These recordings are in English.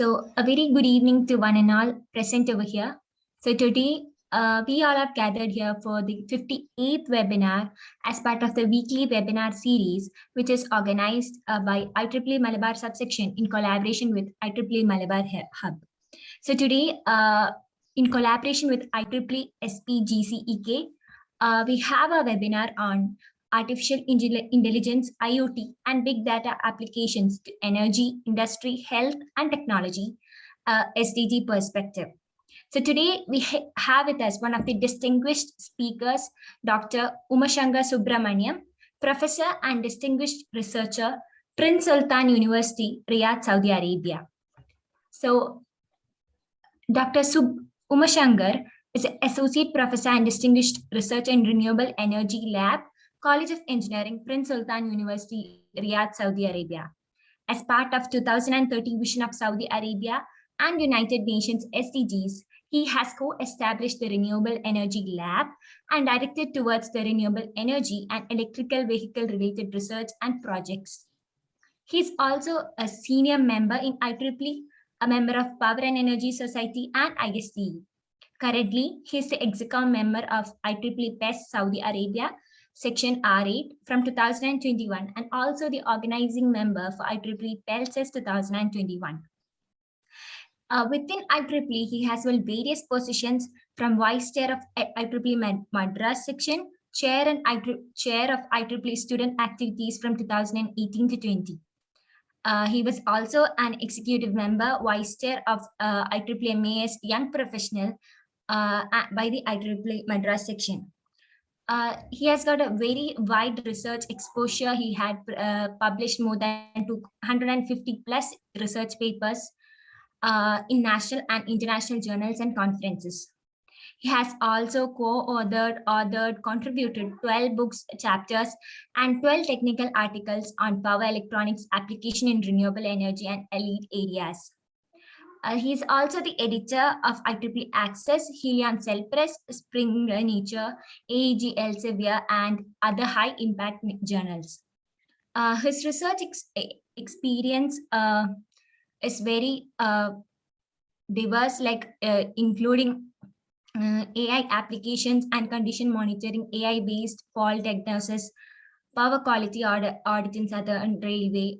So a very good evening to one and all present over here. So today we all are gathered here for the 58th webinar as part of the weekly webinar series, which is organized by IEEE Malabar subsection in collaboration with IEEE Malabar Hub. So today, in collaboration with IEEE SPGCEK, we have a webinar on artificial intelligence, IoT, and big data applications to energy, industry, health, and technology, SDG perspective. So today we have with us one of the distinguished speakers, Dr. Umashankar Subramaniam, professor and distinguished researcher, Prince Sultan University, Riyadh, Saudi Arabia. So Dr. Umashankar is an associate professor and distinguished researcher in Renewable Energy Lab, College of Engineering, Prince Sultan University, Riyadh, Saudi Arabia. As part of 2030 Vision of Saudi Arabia and United Nations SDGs, he has co-established the Renewable Energy Lab and directed towards the renewable energy and electrical vehicle related research and projects. He is also a senior member in IEEE, a member of Power and Energy Society and ISTE. Currently, he is the executive member of IEEE PES Saudi Arabia, Section R8 from 2021, and also the organizing member for IEEE PELSES 2021. Within IEEE, he has held various positions from Vice Chair of IEEE Madras Section, Chair of IEEE Student Activities from 2018 to 20. He was also an executive member, vice chair of IEEE MAS Young Professional by the IEEE Madras section. He has got a very wide research exposure. He had published more than 250 plus research papers in national and international journals and conferences. He has also co-authored, contributed 12 books, chapters, and 12 technical articles on power electronics application in renewable energy and elite areas. He is also the editor of IEEE Access, Helion Cell Press, Springer Nature, AEG Elsevier, and other high-impact journals. His research experience is very diverse, like including AI applications and condition monitoring, AI-based fault diagnosis, power quality audit in Southern Railway,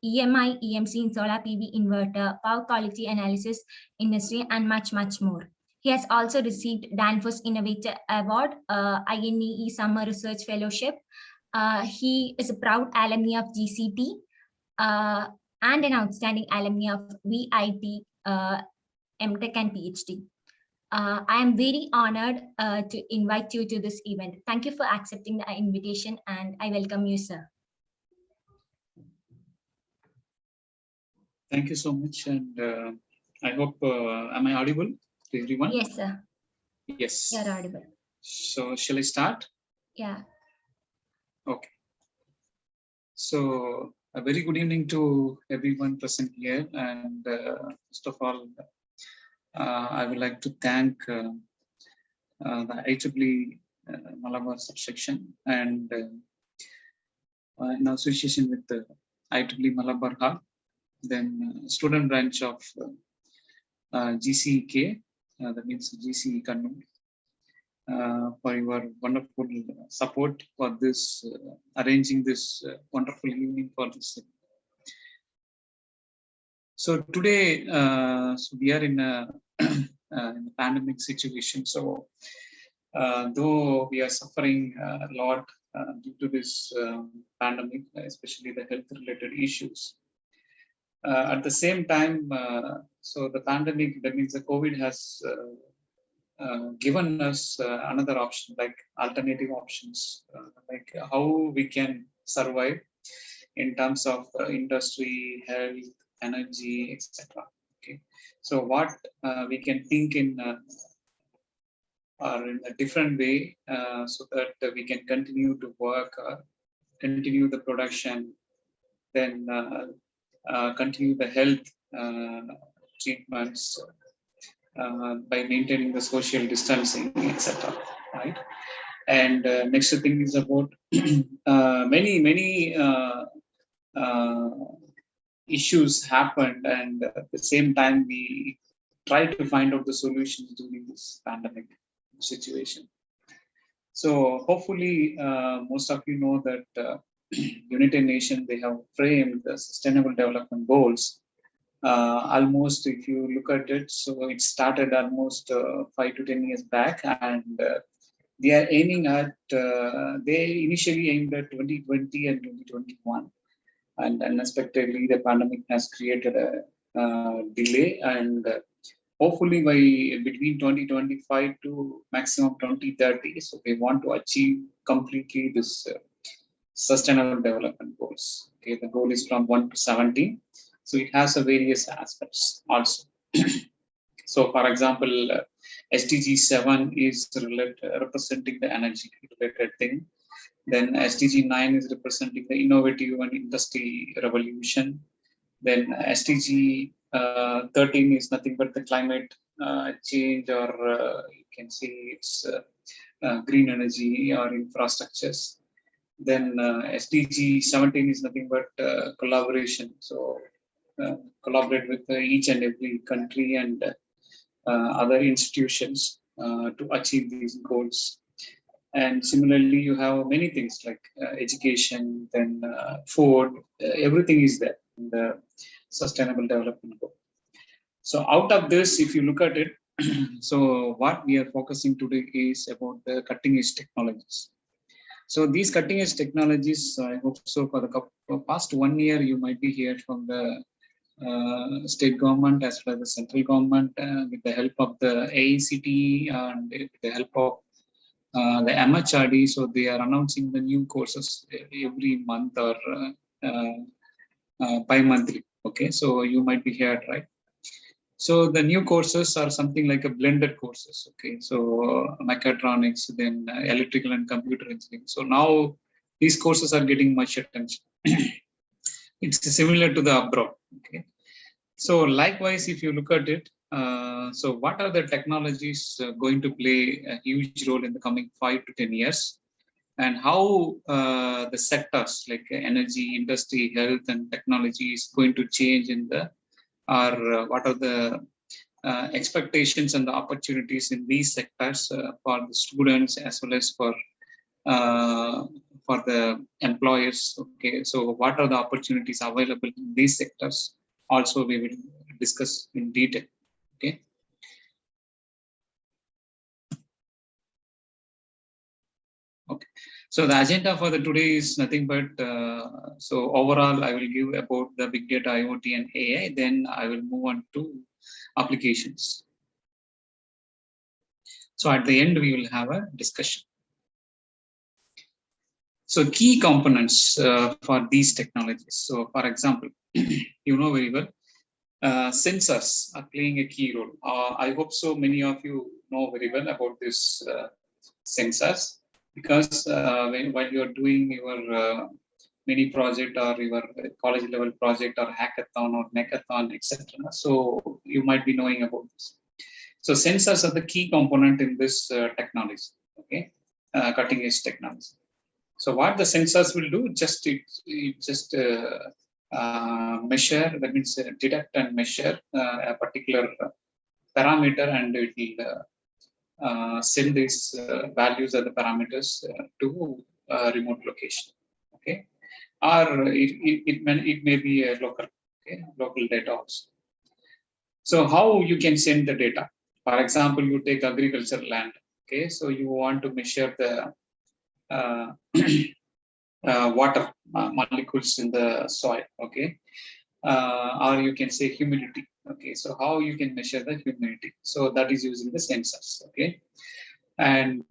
EMI, EMC in solar PV inverter, power quality analysis industry, and much, much more. He has also received Danfoss Innovator Award, INEE Summer Research Fellowship. He is a proud alumni of GCT and an outstanding alumni of VIT, MTech and PhD. I am very honored to invite you to this event. Thank you for accepting the invitation, and I welcome you, sir. Thank you so much, and I hope, am I audible to everyone? Yes, sir. Yes. You're audible. So, shall I start? Yeah. Okay. So, a very good evening to everyone present here, and first of all, I would like to thank the IEEE Malabar subsection and in association with the IEEE Malabar Hub, then student branch of GCEK, that means GCE Kannur, for your wonderful support for this, arranging this wonderful evening for this. So today, so we are in a pandemic situation. So though we are suffering a lot due to this pandemic, especially the health-related issues, at the same time, so the pandemic, that means the COVID has given us another option, like alternative options, like how we can survive in terms of industry, health, energy, etc. Okay, so what we can think in or in a different way, so that we can continue to work, continue the production, then continue the health treatments by maintaining the social distancing, etc. Right? And next thing is about many issues happened, and at the same time we try to find out the solutions during this pandemic situation. So hopefully, most of you know that United Nations, they have framed the Sustainable Development Goals. Almost, if you look at it, so it started almost 5 to 10 years back, and they are aiming at. They initially aimed at 2020 and 2021, and unexpectedly, the pandemic has created a delay, and hopefully by between 2025 to maximum 2030, so they want to achieve completely this sustainable development goals. Okay, the goal is from 1 to 17, so it has a various aspects also. So for example, SDG 7 is representing the energy related thing. Then SDG 9 is representing the innovative and industry revolution. Then SDG 13 is nothing but the climate change, or you can say it's green energy or infrastructures. Then SDG 17 is nothing but collaboration. So collaborate with each and every country and other institutions to achieve these goals. And similarly, you have many things like education, then food, everything is there in the Sustainable Development Goal. So out of this, if you look at it, so what we are focusing today is about the cutting edge technologies. So these cutting edge technologies, I hope so for the past 1 year, you might be heard from the state government as well as the central government with the help of the AICTE and with the help of the MHRD. So they are announcing the new courses every month or bi-monthly. Okay, so you might be heard, right? So the new courses are something like a blended courses. Okay, so mechatronics, then electrical and computer engineering. So now these courses are getting much attention. It's similar to the abroad. Okay, so likewise, if you look at it, so what are the technologies going to play a huge role in the coming 5 to 10 years, and how the sectors like energy, industry, health, and technology is going to change in the, or what are the expectations and the opportunities in these sectors for the students as well as for the employers. Okay, so what are the opportunities available in these sectors? Also, we will discuss in detail. Okay. Okay. So the agenda for the today is nothing but so overall I will give about the big data, IoT, and AI. Then I will move on to applications. So at the end we will have a discussion. So key components for these technologies. So for example, you know very well, sensors are playing a key role. I hope so many of you know very well about this sensors, because while you are doing your mini project or your college level project or hackathon or mechathon, etc., so you might be knowing about this. So sensors are the key component in this technology. Okay, cutting edge technology. So what the sensors will do, just it just measure, that means detect and measure a particular parameter, and it will send these values of the parameters to a remote location. Okay, or it may be a local, okay, local data also. So how you can send the data? For example, you take agricultural land. Okay, so you want to measure the water molecules in the soil. Okay, or you can say humidity. Okay, so how you can measure the humidity? So that is using the sensors. Okay, and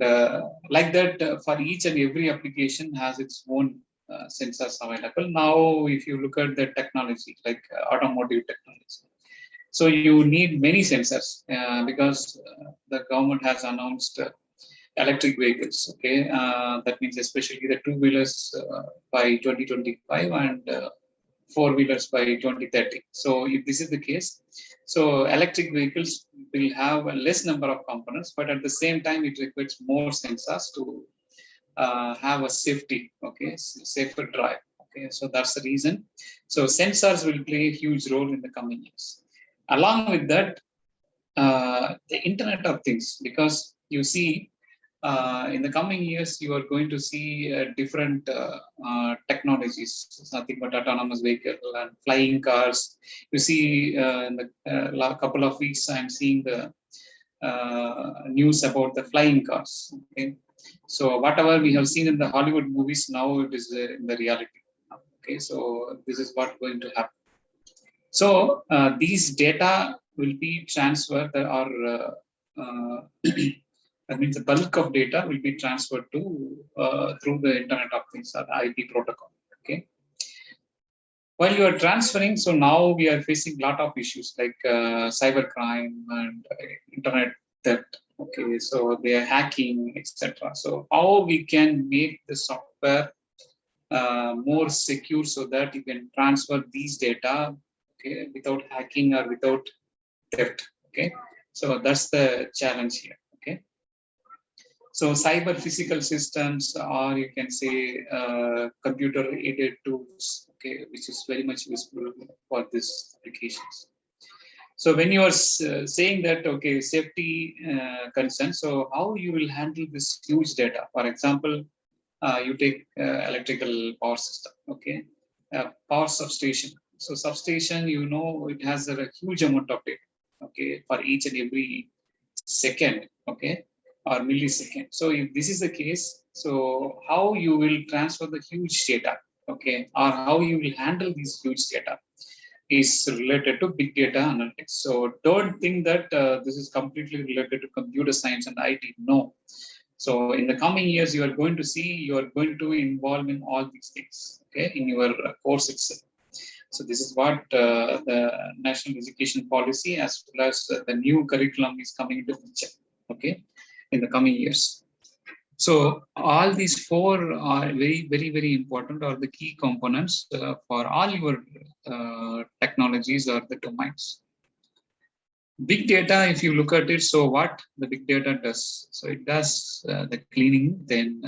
like that, for each and every application has its own sensors available. Now, if you look at the technology like automotive technology, so you need many sensors because the government has announced electric vehicles. Okay, that means especially the two-wheelers by 2025 and four-wheelers by 2030. So if this is the case, so electric vehicles will have a less number of components, but at the same time, it requires more sensors to have a safety, okay, safer drive. Okay, so that's the reason. So sensors will play a huge role in the coming years. Along with that, the Internet of Things, because you see, in the coming years, you are going to see different technologies. It's nothing but autonomous vehicle and flying cars. You see, in the couple of weeks, I'm seeing the news about the flying cars. Okay, so whatever we have seen in the Hollywood movies, now it is in the reality. Okay, so this is what going to happen. So these data will be transferred, or that means the bulk of data will be transferred to through the Internet of Things, or the IP protocol. Okay. While you are transferring, so now we are facing a lot of issues like cybercrime and internet theft. Okay, so they are hacking, etc. So how we can make the software more secure so that you can transfer these data, okay, without hacking or without theft. Okay, so that's the challenge here. Okay, so cyber physical systems, or you can say computer aided tools, okay, which is very much useful for these applications. So when you are saying that, okay, safety concerns, so how you will handle this huge data? For example, you take electrical power system, okay, power substation. So substation, you know, it has a huge amount of data, okay, for each and every second, okay, or millisecond. So if this is the case, so how you will transfer the huge data, okay, or how you will handle these huge data is related to big data analytics. So don't think that this is completely related to computer science and IT. No. So in the coming years, you are going to see, you are going to involve in all these things, okay, in your course itself. So this is what the National Education Policy, as well as the new curriculum, is coming into picture, okay, in the coming years. So all these four are very, very, very important, or the key components for all your technologies or the domains. Big data, if you look at it, so what the big data does, so it does the cleaning, then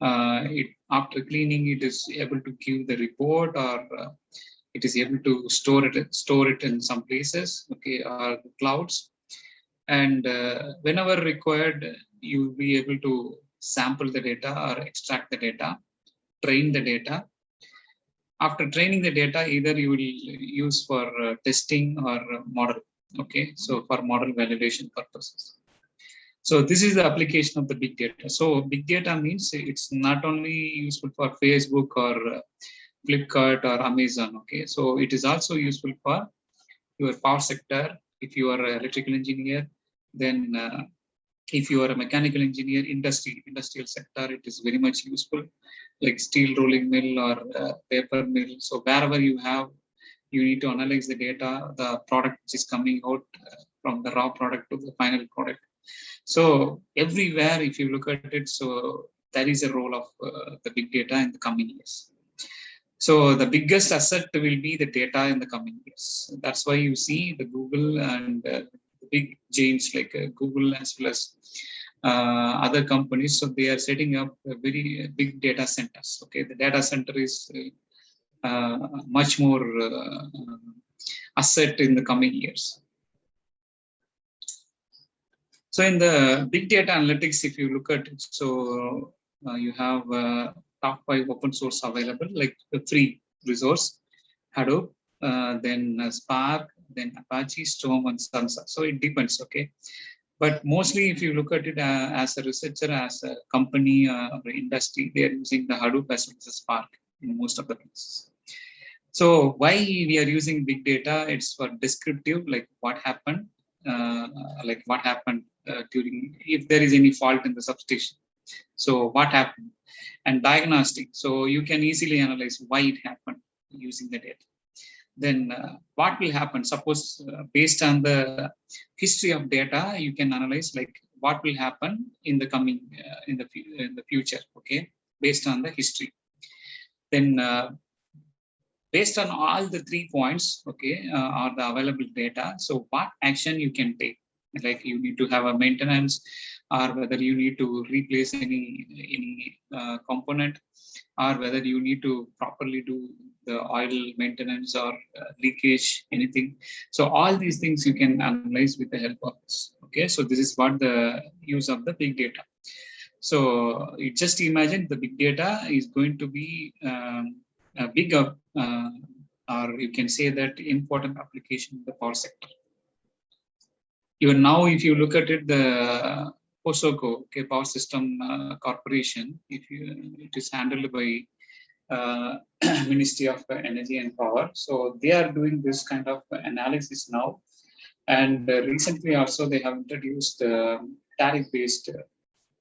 after cleaning, it is able to give the report, or it is able to store it in some places, okay, or clouds. And whenever required, you will be able to sample the data or extract the data, train the data. After training the data, either you will use for testing or model. Okay, so for model validation purposes. So this is the application of the big data. So big data means it's not only useful for Facebook or Flipkart or Amazon. Okay, so it is also useful for your power sector. If you are an electrical engineer, then if you are a mechanical engineer, industrial sector, it is very much useful, like steel rolling mill or paper mill. So wherever you have, you need to analyze the data, the product which is coming out from the raw product to the final product. So everywhere, if you look at it, so that is a role of the big data in the coming years. So the biggest asset will be the data in the coming years. That's why you see the Google and the big giants like Google, as well as other companies. So they are setting up very big data centers. Okay, the data center is much more asset in the coming years. So in the big data analytics, if you look at it, so you have top 5 open source available, like the free resource, Hadoop, then Spark, then Apache, Storm, and Sunsa. So it depends, okay. But mostly, if you look at it as a researcher, as a company or industry, they are using the Hadoop as well as Spark in most of the places. So why we are using big data? It's for descriptive, like what happened, during, if there is any fault in the substation. So what happened? And diagnostic. So you can easily analyze why it happened using the data. Then what will happen? Suppose based on the history of data, you can analyze like what will happen in the coming in the future. Okay, based on the history. Then based on all the 3 points, okay, or the available data. So what action you can take? Like you need to have a maintenance, or whether you need to replace any component, or whether you need to properly do the oil maintenance or leakage, anything. So all these things you can analyze with the help of this. Okay, so this is what the use of the big data. So you just imagine the big data is going to be a big or you can say that important application in the power sector. Even now, if you look at it, the POSOCO, okay, Power System Corporation, it is handled by Ministry of Energy and Power. So they are doing this kind of analysis now. And recently also they have introduced tariff-based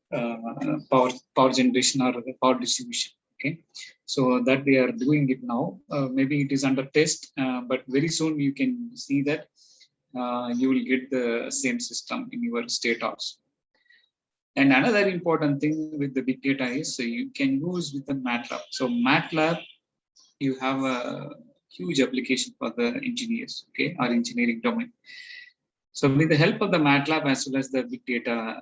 power generation or power distribution. Okay, so that they are doing it now. Maybe it is under test, but very soon you can see that you will get the same system in your state also. And another important thing with the big data is you can use with the MATLAB. So MATLAB, you have a huge application for the engineers, okay, or engineering domain. So with the help of the MATLAB as well as the big data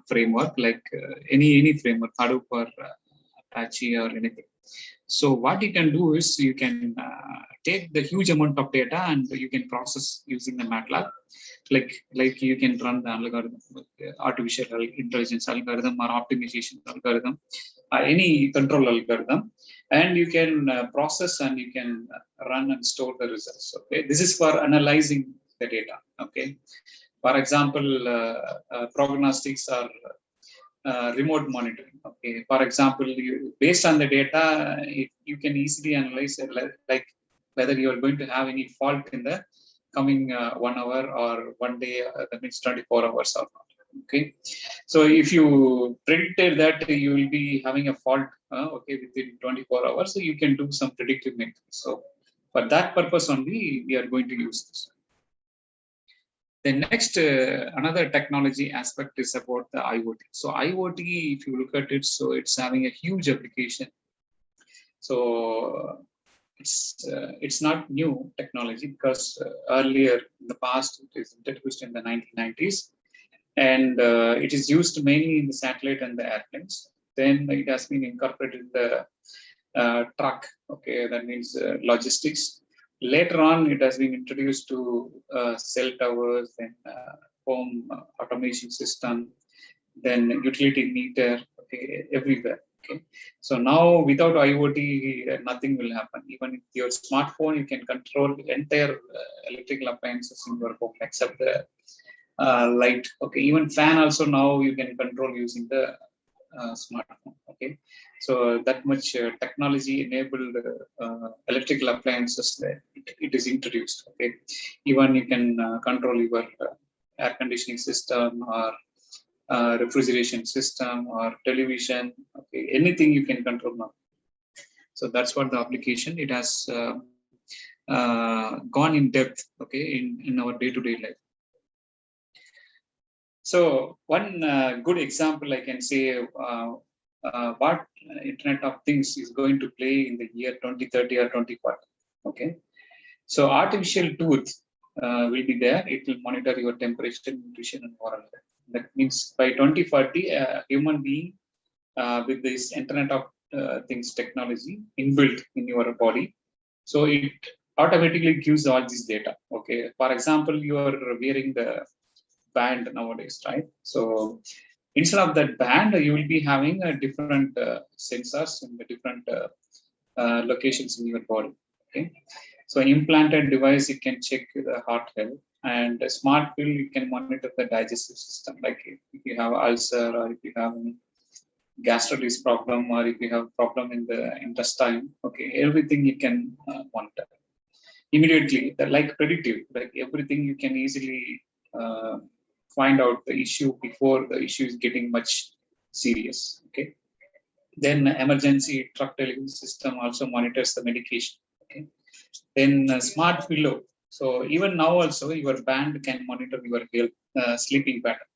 framework, like any framework, Hadoop or Apache or anything. So what you can do is you can take the huge amount of data and you can process using the MATLAB. Like you can run the algorithm, artificial intelligence algorithm or optimization algorithm, any control algorithm, and you can process and you can run and store the results. Okay, this is for analyzing the data. Okay, for example, prognostics or remote monitoring. Okay, for example, based on the data, you can easily analyze it, like whether you are going to have any fault in the coming 1 hour or 1 day, that means 24 hours or not. Okay, so if you predicted that you will be having a fault, okay, within 24 hours, so you can do some predictive maintenance. So for that purpose only, we are going to use this. The next, another technology aspect is about the IoT. So IoT, if you look at it, so it's having a huge application. So it's not new technology, because earlier in the past it is introduced in the 1990s, and it is used mainly in the satellite and the airplanes. Then it has been incorporated in the truck. Okay, that means logistics. Later on, it has been introduced to cell towers, then home automation system, then utility meter, okay, everywhere. Okay, so now without IoT, nothing will happen. Even with your smartphone, you can control the entire electrical appliances in your home except the light. Okay, even fan also now you can control using the smartphone. Okay, so that much technology enabled electrical appliances, it is introduced. Okay, even you can control your air conditioning system or refrigeration system or television. Okay, anything you can control now. So that's what the application, it has gone in depth. Okay, in our day-to-day life. So one good example I can say what Internet of Things is going to play in the year 2030 or 2040. Okay, so artificial tooth will be there. It will monitor your temperature, nutrition, and oral health. That means by 2040, a human being with this Internet of Things technology inbuilt in your body, so it automatically gives all this data. Okay, for example, you are wearing the band nowadays, right? So instead of that band, you will be having a different sensors in the different locations in your body. Okay, so implanted device, it can check the heart health, and a smart pill, you can monitor the digestive system, like if you have ulcer or if you have any gastritis problem or if you have problem in the intestine. Okay, everything you can monitor immediately. Like predictive, like everything you can easily find out the issue before the issue is getting much serious. Okay, then emergency truck delivery system also monitors the medication. Okay, then smart pillow. So even now also your band can monitor your health, sleeping pattern.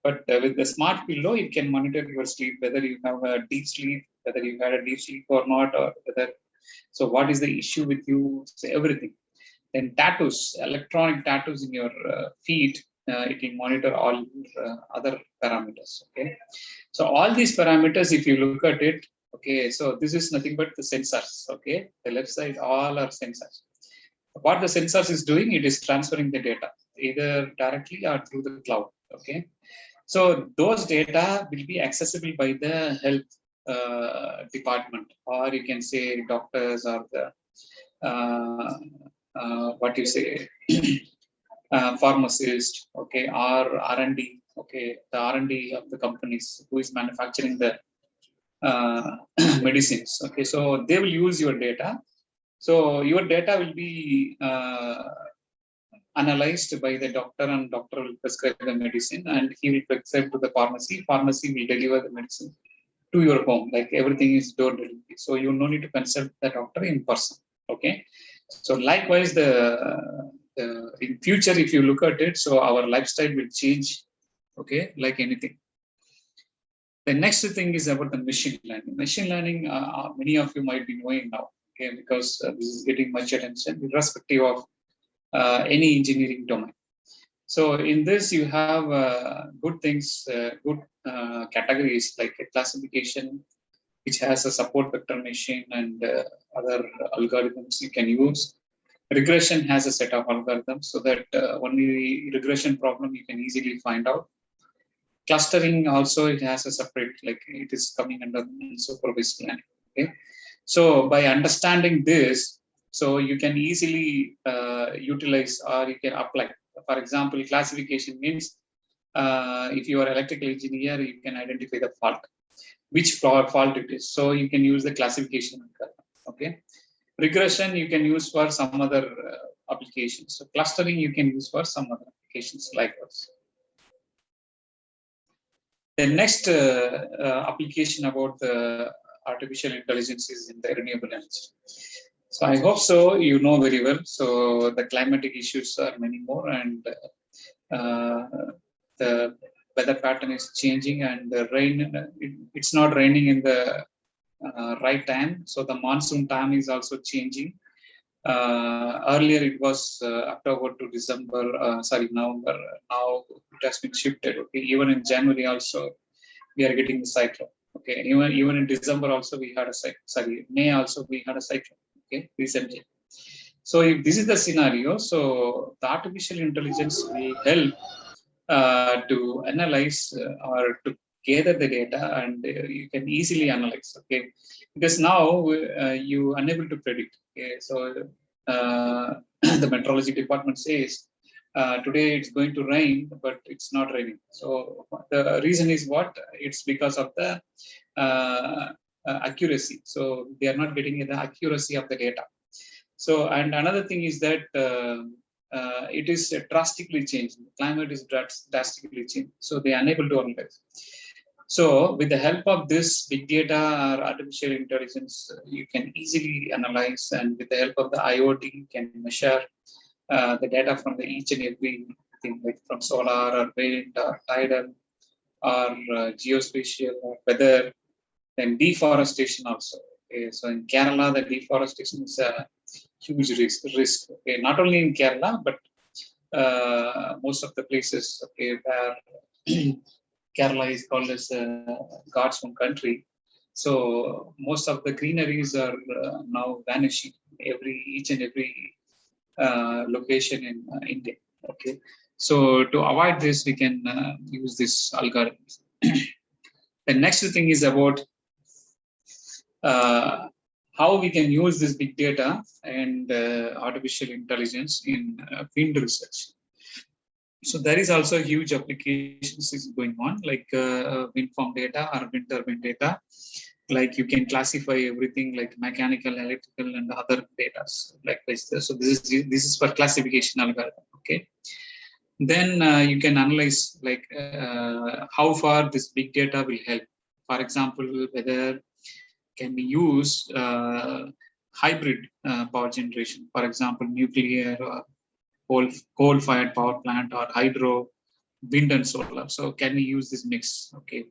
But with the smart pillow, it can monitor your sleep, whether you have a deep sleep, whether you had a deep sleep or not, or whether. So what is the issue with you? So everything. Then tattoos, electronic tattoos in your feet. it will monitor all other parameters. Okay, so all these parameters, if you look at it, okay, so this is nothing but the sensors. Okay, the left side all are sensors. What the sensors is doing, it is transferring the data either directly or through the cloud. Okay, so those data will be accessible by the health department, or you can say doctors, or the what you say pharmacist, okay, or R&D, okay, the R&D of the companies who is manufacturing the medicines. Okay, so they will use your data. So your data will be analyzed by the doctor, and doctor will prescribe the medicine, and he will prescribe to the pharmacy. Pharmacy will deliver the medicine to your home. Like everything is door delivery. So you no need to consult the doctor in person. Okay. So likewise, in future, if you look at it, so our lifestyle will change. Okay, like anything. The next thing is about the machine learning. Machine learning, many of you might be knowing now. Okay, because this is getting much attention, irrespective of any engineering domain. So in this, you have good things, good categories like a classification, which has a support vector machine and other algorithms you can use. Regression has a set of algorithms, so that only regression problem you can easily find out. Clustering also, it has a separate, like it is coming under supervised learning. Okay, so by understanding this, so you can easily utilize, or you can apply. For example, classification means if you are electrical engineer, you can identify the fault, which fault it is. So you can use the classification. Okay, regression you can use for some other applications. So clustering you can use for some other applications like this. The next application about the artificial intelligence is in the renewable energy. So I hope so you know very well. So the climatic issues are many more, and the weather pattern is changing, and the rain, it's not raining in the right time. So the monsoon time is also changing. Earlier it was October to December, November. Now it has been shifted. Okay, even in January also we are getting the cyclone. Okay, even in December also we had a cyclone. May also we had a cyclone. Okay, recently. So if this is the scenario, so the artificial intelligence will help to analyze or to gather the data, and you can easily analyze. Okay, because now you are unable to predict. Okay, so the meteorology department says today it's going to rain, but it's not raining. So the reason is what? It's because of the accuracy. So they are not getting the accuracy of the data. So, and another thing is that it is drastically changing. The climate is drastically changing. So they are unable to analyze. So with the help of this big data or artificial intelligence, you can easily analyze, and with the help of the IoT, you can measure the data from each and every thing, like from solar or wind or tidal or geospatial or weather, then deforestation also. Okay, so in Kerala, the deforestation is a huge risk. Okay, not only in Kerala, but most of the places. Okay, where Kerala is called as God's own country. So most of the greeneries are now vanishing. Each and every location in India. Okay, so to avoid this, we can use this algorithms. The next thing is about how we can use this big data and artificial intelligence in wind research. So there is also huge applications is going on, like wind farm data or wind turbine data. Like you can classify everything like mechanical, electrical, and other data like this. So this is for classification algorithm. Okay. Then you can analyze like how far this big data will help. For example, whether can be used hybrid power generation. For example, nuclear or coal-fired power plant, or hydro, wind and solar. So can we use this mix? Okay.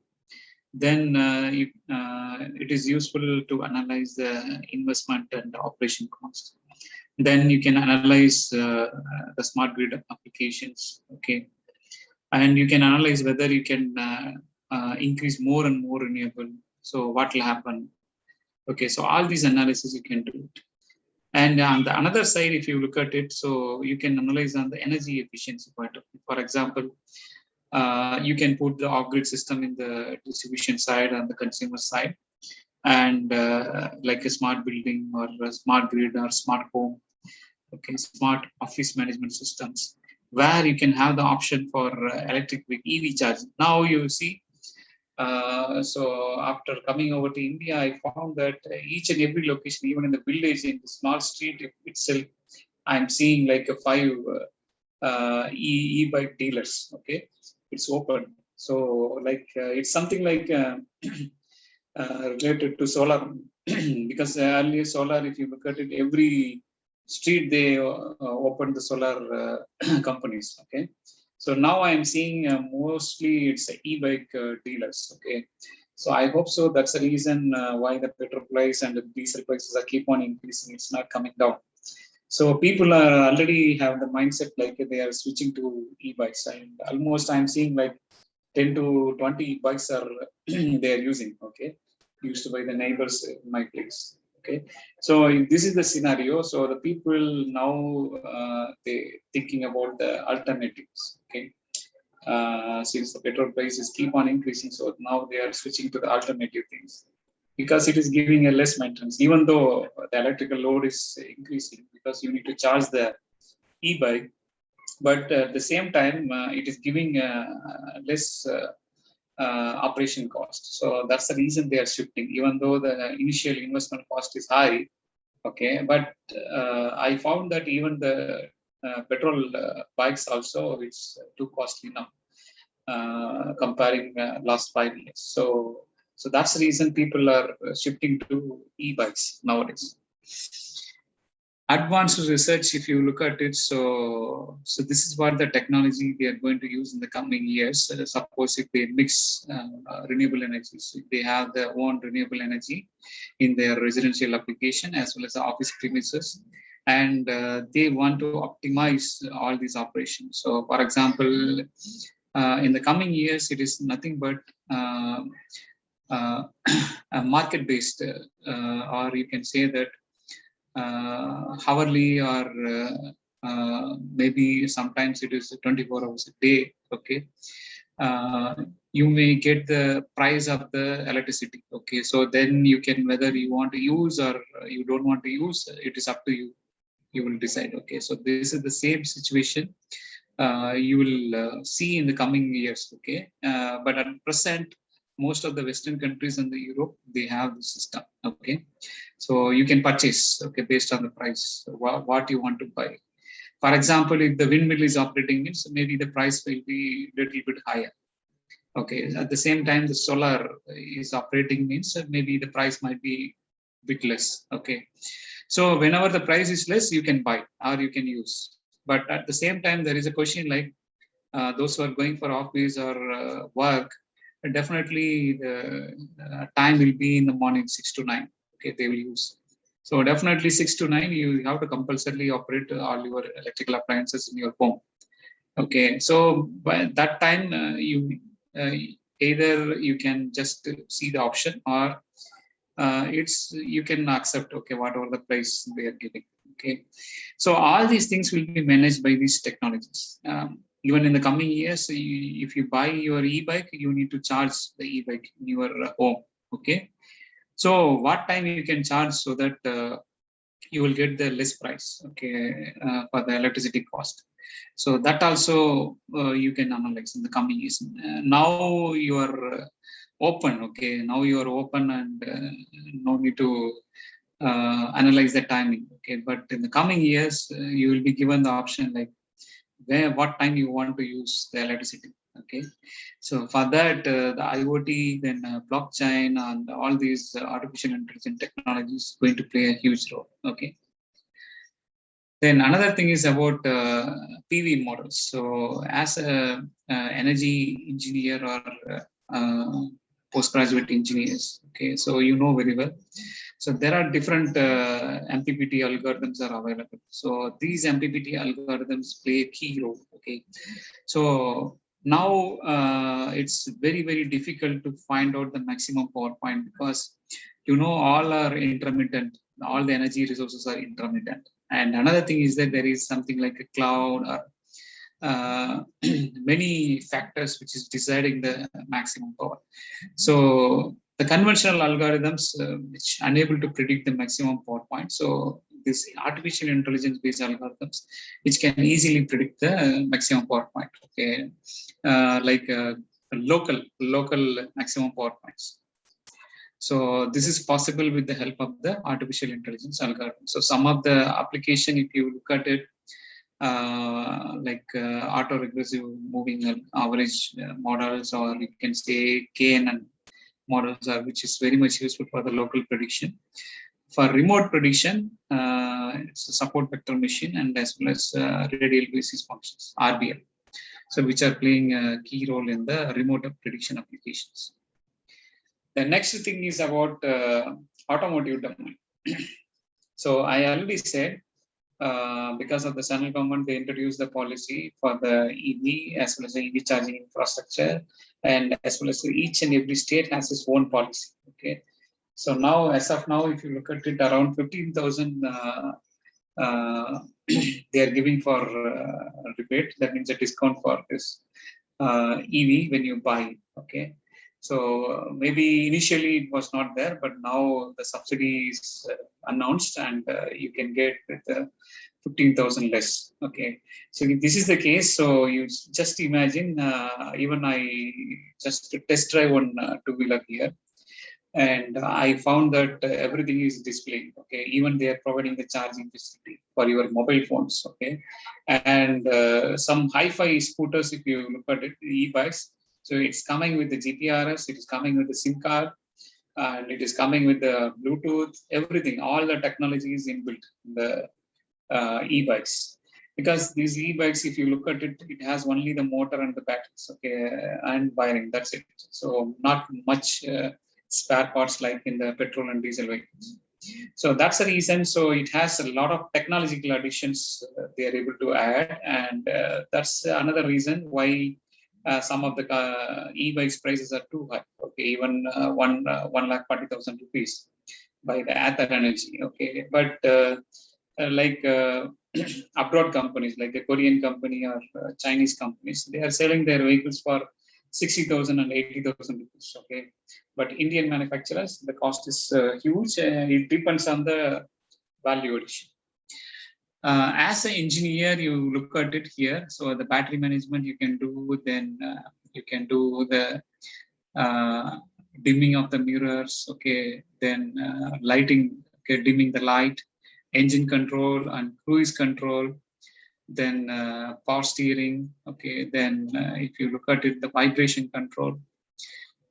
Then it is useful to analyze the investment and operation cost. Then you can analyze the smart grid applications. Okay. and you can analyze whether you can increase more and more renewable. So what will happen? Okay, so all these analysis you can do it. And on the another side, if you look at it, so you can analyze on the energy efficiency point of view. For example, you can put the off-grid system in the distribution side and the consumer side, and like a smart building or a smart grid or smart home, okay, smart office management systems, where you can have the option for electric EV charging. Now you see, so after coming over to India, I found that each and every location, even in the village, in the small street itself, I'm seeing like a 5 e-bike dealers. Okay, it's open. So like it's something like related to solar, because earlier solar, if you look at it, every street they opened the solar companies. Okay, so now I am seeing mostly it's e-bike dealers. Okay, so I hope so. That's the reason why the petrol price and the diesel prices are keep on increasing. It's not coming down. So people are already have the mindset like they are switching to e-bikes, and almost I'm seeing like 10 to 20 bikes are they are using. Okay, used to by the neighbors in my place. Okay, so this is the scenario. So the people now they thinking about the alternatives. Okay, since the petrol prices keep on increasing, so now they are switching to the alternative things, because it is giving a less maintenance, even though the electrical load is increasing because you need to charge the e-bike, but at the same time it is giving less operation cost. So that's the reason they are shifting, even though the initial investment cost is high. Okay, but I found that even the petrol bikes also, it's too costly now, comparing last 5 years. So that's the reason people are shifting to e-bikes nowadays. Advanced research, if you look at it, so this is what the technology they are going to use in the coming years. Suppose if they mix renewable energy, so if they have their own renewable energy in their residential application as well as the office premises, and they want to optimize all these operations. So for example, in the coming years, it is nothing but market-based, or you can say that hourly, or maybe sometimes it is 24 hours a day. Okay, you may get the price of the electricity. Okay, so then you can, whether you want to use or you don't want to use, it is up to you. You will decide. Okay, so this is the same situation you will see in the coming years. Okay, but at present, most of the Western countries and the Europe, they have the system. Okay, so you can purchase, okay, based on the price, what you want to buy. For example, if the windmill is operating, means maybe the price will be a little bit higher. Okay, at the same time, the solar is operating, means maybe the price might be a bit less. Okay, so whenever the price is less, you can buy or you can use. But at the same time, there is a question like those who are going for office or work, definitely the time will be in the morning 6 to 9. Okay, they will use. So definitely 6 to 9, you have to compulsorily operate all your electrical appliances in your home. Okay, so by that time, you either you can just see the option, or it's you can accept, okay, whatever the price they are giving. Okay, so all these things will be managed by these technologies. Even in the coming years, if you buy your e-bike, you need to charge the e-bike in your home. Okay, so what time you can charge, so that you will get the less price. Okay, for the electricity cost. So that also you can analyze in the coming years. Now you are open. Okay, now you are open, and no need to analyze the timing. Okay, but in the coming years, you will be given the option like what time you want to use the electricity. Okay, so for that, the IoT, then blockchain, and all these artificial intelligence technologies going to play a huge role. Okay, then another thing is about PV models. So as a energy engineer or postgraduate engineers, okay, so you know very well. So there are different MPPT algorithms are available. So these MPPT algorithms play a key role. Okay, so Now it's very, very difficult to find out the maximum power point because all are intermittent, all the energy resources are intermittent. And another thing is that there is something like a cloud or many factors which is deciding the maximum power. So the conventional algorithms which unable to predict the maximum power point. So this artificial intelligence based algorithms which can easily predict the maximum power point. Okay, like local maximum power points. So this is possible with the help of the artificial intelligence algorithm. So some of the application, if you look at it, like auto-regressive moving average models, or you can say KNN models, which is very much useful for the local prediction. For remote prediction, it's a support vector machine and as well as radial basis functions, RBF. So which are playing a key role in the remote prediction applications. The next thing is about automotive domain. So I already said, because of the central government, they introduced the policy for the EV as well as the EV charging infrastructure, and as well as each and every state has its own policy. Okay, so now, as of now, if you look at it, around 15,000 they are giving for rebate. That means a discount for this EV when you buy. Okay. So maybe initially it was not there, but now the subsidy is announced and you can get with 15,000 less. Okay. So if this is the case, so you just imagine, even I just test drive one two-wheeler here. And I found that everything is displayed. Okay, even they are providing the charging facility for your mobile phones. Okay, and some hi-fi scooters, if you look at it, e-bikes. So it's coming with the GPRS, it is coming with the SIM card, and it is coming with the Bluetooth. Everything, all the technology is inbuilt in the e-bikes. Because these e-bikes, if you look at it, it has only the motor and the batteries. Okay, and wiring. That's it. So not much. Spare parts like in the petrol and diesel vehicles. So that's the reason. So it has a lot of technological additions they are able to add, and that's another reason why some of the e-bikes prices are too high. Okay, even 1,40,000 rupees by the Ather Energy. Okay, but like abroad companies, like a Korean company or Chinese companies, they are selling their vehicles for 60,000 and 80,000 rupees. Okay, but Indian manufacturers, the cost is huge. It depends on the value addition. As an engineer, you look at it here. So the battery management you can do, then you can do the dimming of the mirrors. Okay, then lighting, okay, dimming the light, engine control and cruise control. Then power steering. Okay, then if you look at it, the vibration control.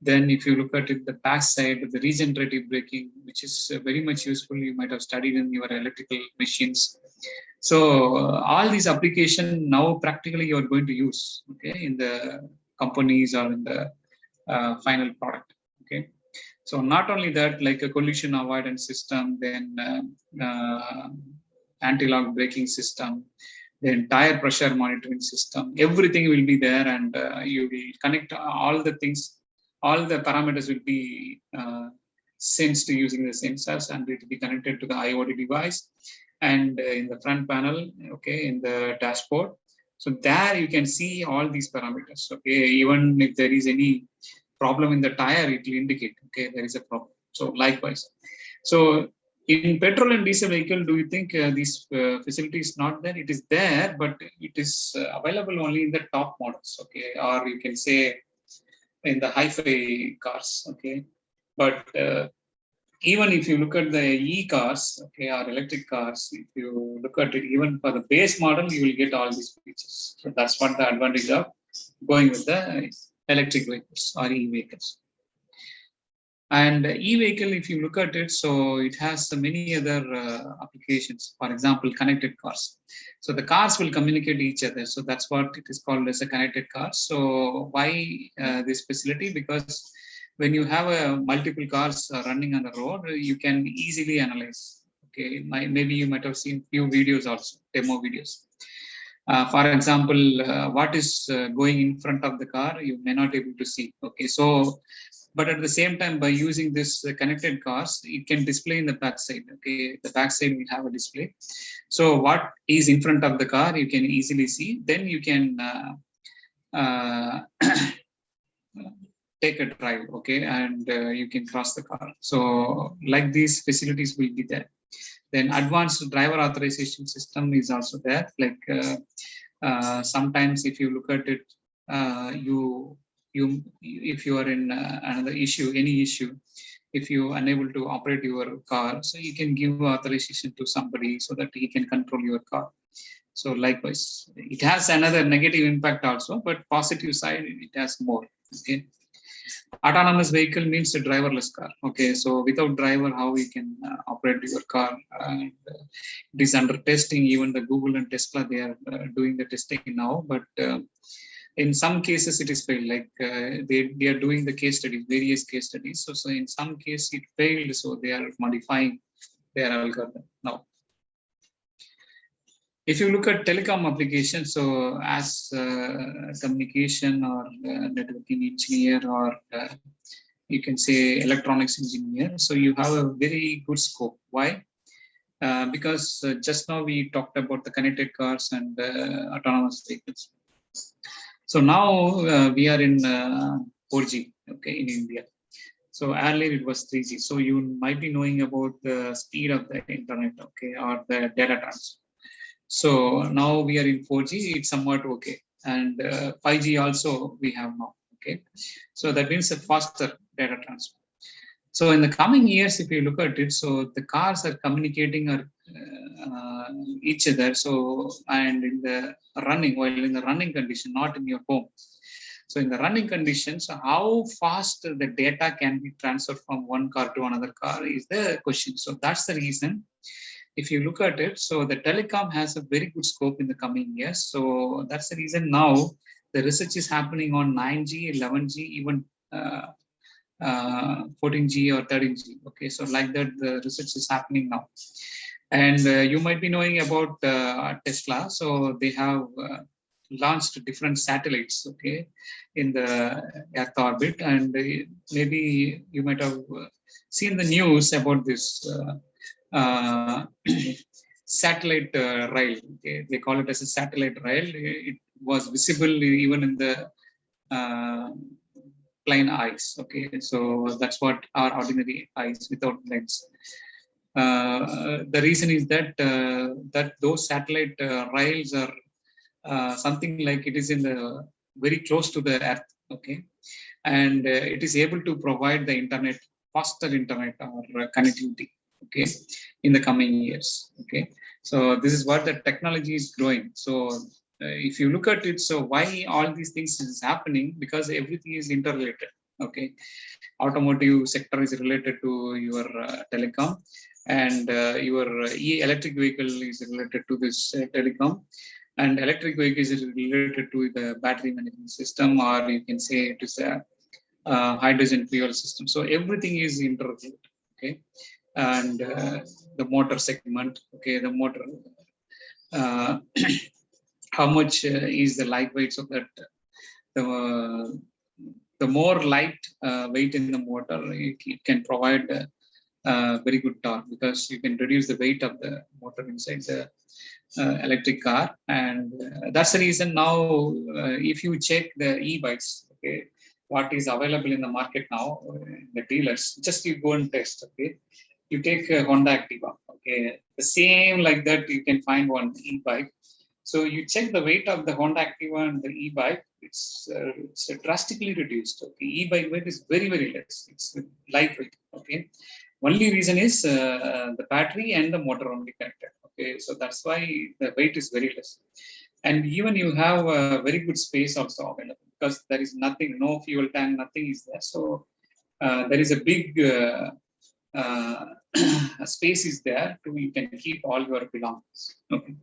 Then if you look at it, the back side, the regenerative braking, which is very much useful. You might have studied in your electrical machines. So all these applications now practically you are going to use, okay, in the companies or in the final product. Okay. So not only that, like a collision avoidance system, then anti-lock braking system, then tire pressure monitoring system, everything will be there, and you will connect all the things. All the parameters will be sensed using the sensors, and it will be connected to the IoT device. And in the front panel, okay, in the dashboard. So there you can see all these parameters. Okay, even if there is any problem in the tire, it will indicate, okay, there is a problem. So likewise. So in petrol and diesel vehicle, do you think this facility is not there? It is there, but it is available only in the top models. Okay, or you can say in the hi-fi cars. Okay, but even if you look at the e-cars, okay, or electric cars, if you look at it, even for the base model, you will get all these features. So that's what the advantage of going with the electric vehicles or e-vehicles. And e-vehicle, if you look at it, so it has many other applications. For example, connected cars. So the cars will communicate each other. So that's what it is called as a connected car. So why this facility? Because when you have multiple cars running on the road, you can easily analyze. Okay, maybe you might have seen few videos also, demo videos. For example, what is going in front of the car, you may not able to see. Okay, so but at the same time, by using this connected cars, it can display in the back side. Okay, the back side will have a display. So what is in front of the car, you can easily see. Then you can take a drive, okay, and you can cross the car. So like these facilities will be there. Then advanced driver authorization system is also there. Like sometimes if you look at it, if you are in another issue, any issue, if you unable to operate your car, so you can give authorization to somebody so that he can control your car. So likewise, it has another negative impact also, but positive side, it has more. Okay. Autonomous vehicle means a driverless car. Okay, so without driver, how you can operate your car? And it is under testing. Even the Google and Tesla, they are doing the testing now. But in some cases, it is failed. Like they are doing the case studies, various case studies. So in some case, it failed. So they are modifying their algorithm now. If you look at telecom applications, so as communication or networking engineer, or you can say electronics engineer, so you have a very good scope. Why? Because just now we talked about the connected cars and autonomous vehicles. So now we are in 4G, okay, in India. So earlier it was 3G. So you might be knowing about the speed of the internet, okay, or the data transfer. So now we are in 4G, it's somewhat okay. And 5G also we have now, okay. So that means a faster data transfer. So in the coming years, if you look at it, so the cars are communicating each other. So, and in the running, while in the running condition, not in your home. So in the running conditions, how fast the data can be transferred from one car to another car is the question. So that's the reason. If you look at it, so the telecom has a very good scope in the coming years. So that's the reason now the research is happening on 9G, 11G, even 14G or 13G. Okay, so like that, the research is happening now. And you might be knowing about Tesla. So they have launched different satellites, okay, in the Earth orbit. And maybe you might have seen the news about this satellite rail. Okay? They call it as a satellite rail. It was visible even in the plain eyes. Okay, so that's what our ordinary eyes without lens. The reason is that that those satellite rails are something like it is in the very close to the Earth. Okay, and it is able to provide the internet, faster internet or connectivity. Okay, in the coming years. Okay, so this is what the technology is growing. So if you look at it, so why all these things is happening? Because everything is interrelated. Okay, automotive sector is related to your telecom, and your electric vehicle is related to this telecom, and electric vehicle is related to the battery management system, or you can say it is a hydrogen fuel system. So everything is interrelated. Okay, and the motor segment, okay, the motor, how much is the light weight, so that the more light weight in the motor, it can provide very good torque, because you can reduce the weight of the motor inside the electric car. And that's the reason now, if you check the e-bikes, okay, what is available in the market now, the dealers, just you go and test. Okay, you take a Honda Activa, okay, the same like that, you can find one e-bike. So you check the weight of the Honda Activa and the e-bike, it's drastically reduced. Okay, e-bike weight is very, very less. It's lightweight. Okay, only reason is the battery and the motor only connected. Okay, so that's why the weight is very less. And even you have a very good space also available, because there is nothing, no fuel tank, nothing is there. So there is a big space is there to, you can keep all your belongings. Okay.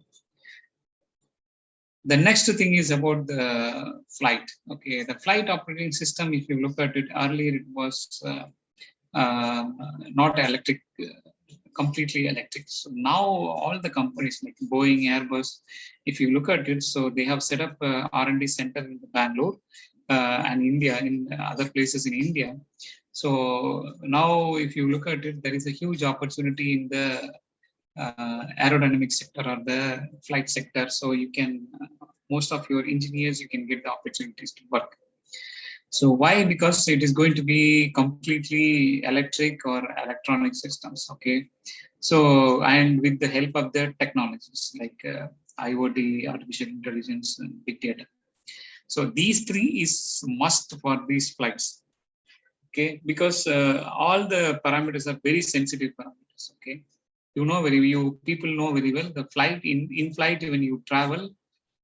The next thing is about the flight. Okay, the flight operating system, if you look at it, earlier it was not electric completely electric. So now all the companies like Boeing, Airbus, if you look at it, so they have set up a R&D center in Bangalore and India, in other places in India. So now if you look at it, there is a huge opportunity in the aerodynamic sector or the flight sector. So you can, most of your engineers, you can get the opportunities to work. So why? Because it is going to be completely electric or electronic systems. Okay. So, and with the help of the technologies like IoT, artificial intelligence, and big data. So these three is must for these flights. Okay, because all the parameters are very sensitive parameters. Okay, people know very well the flight in flight when you travel.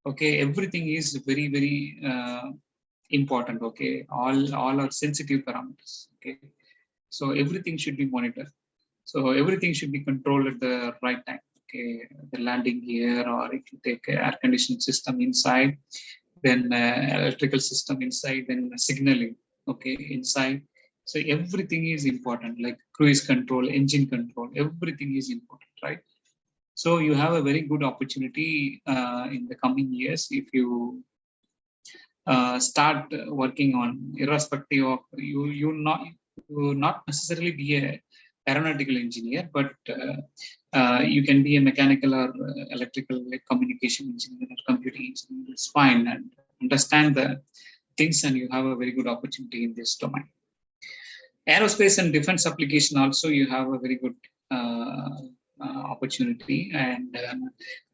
Okay, everything is very important. Okay, all are sensitive parameters. Okay, so everything should be monitored. So everything should be controlled at the right time. Okay, the landing gear, or if you take air conditioning system inside, then electrical system inside, then signaling. Okay, inside. So everything is important, like cruise control, engine control, everything is important, right? So you have a very good opportunity in the coming years if you start working on, irrespective of you not necessarily be a aeronautical engineer, but you can be a mechanical or electrical, like communication engineer or computing engineer. It's fine, and understand the things, and you have a very good opportunity in this domain. Aerospace and defense application also, you have a very good opportunity, and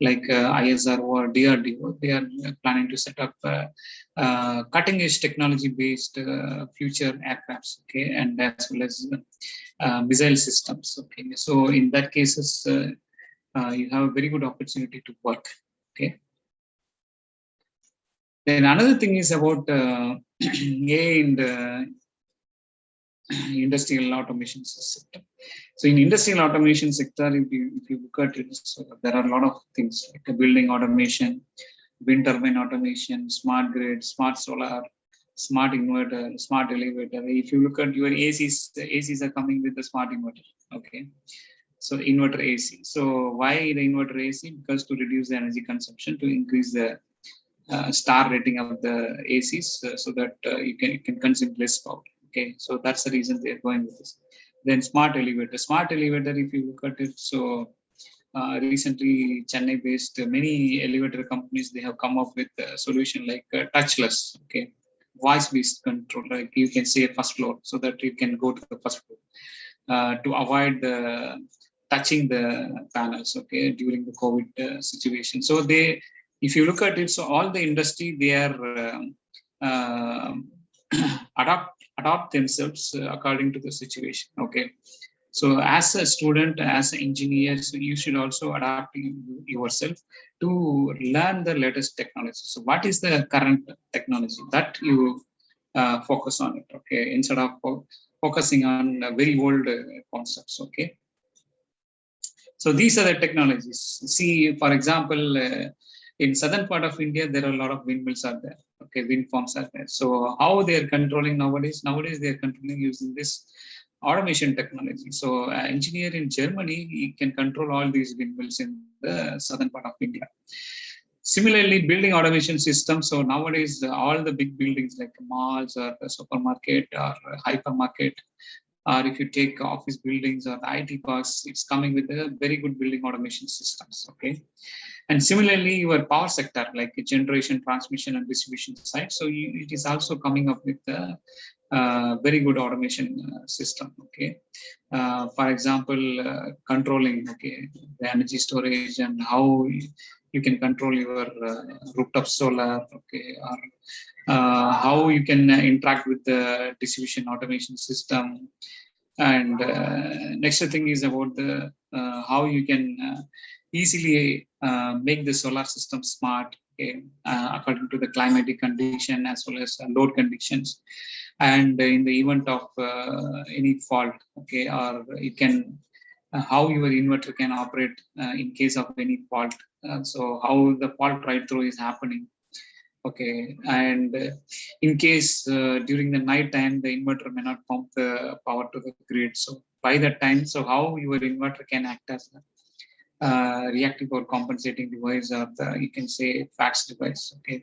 like ISRO or DRDO, they are planning to set up cutting edge technology based future aircrafts, okay, and as well as missile systems. Okay, so in that cases, you have a very good opportunity to work. Okay. Then another thing is about AI and industrial automation sector. So in industrial automation sector, if you look at it, so there are a lot of things like building automation, wind turbine automation, smart grid, smart solar, smart inverter, smart elevator. If you look at your ACs, the ACs are coming with the smart inverter. Okay. So inverter AC. So why the inverter AC? Because to reduce the energy consumption, to increase the star rating of the ACs, so that you can consume less power. Okay, so that's the reason they're going with this. Then smart elevator. Smart elevator, if you look at it, so recently Chennai-based many elevator companies, they have come up with a solution like touchless. Okay, voice-based control. Like you can say first floor, so that you can go to the first floor to avoid touching the panels. Okay, during the COVID situation. So they, if you look at it, so all the industry, they are adopt themselves according to the situation. Okay, so as a student, as an engineer, so you should also adapt yourself to learn the latest technology. So what is the current technology that you focus on it? Okay, instead of focusing on very old concepts. Okay, so these are the technologies. See, for example, in southern part of India, there are a lot of windmills are there. Okay, wind farms are there. So how they are controlling nowadays? Nowadays they are controlling using this automation technology. So engineer in Germany, he can control all these windmills in the southern part of India. Similarly, building automation systems. So nowadays, all the big buildings like malls or the supermarket or hypermarket, or if you take office buildings or the IT parks, it's coming with a very good building automation systems. Okay. And similarly, your power sector, like generation, transmission, and distribution side. So it is also coming up with a very good automation system. Okay. For example, controlling, okay, the energy storage and how you can control your rooftop solar, okay, or how you can interact with the distribution automation system. And next thing is about the how you can easily make the solar system smart, okay, according to the climatic condition as well as load conditions. And in the event of any fault, okay, or it can how your inverter can operate in case of any fault. So how the fault right through is happening. Okay, and in case during the night time the inverter may not pump the power to the grid, so by that time, so how your inverter can act as a reactive or compensating device, or you can say fax device. Okay,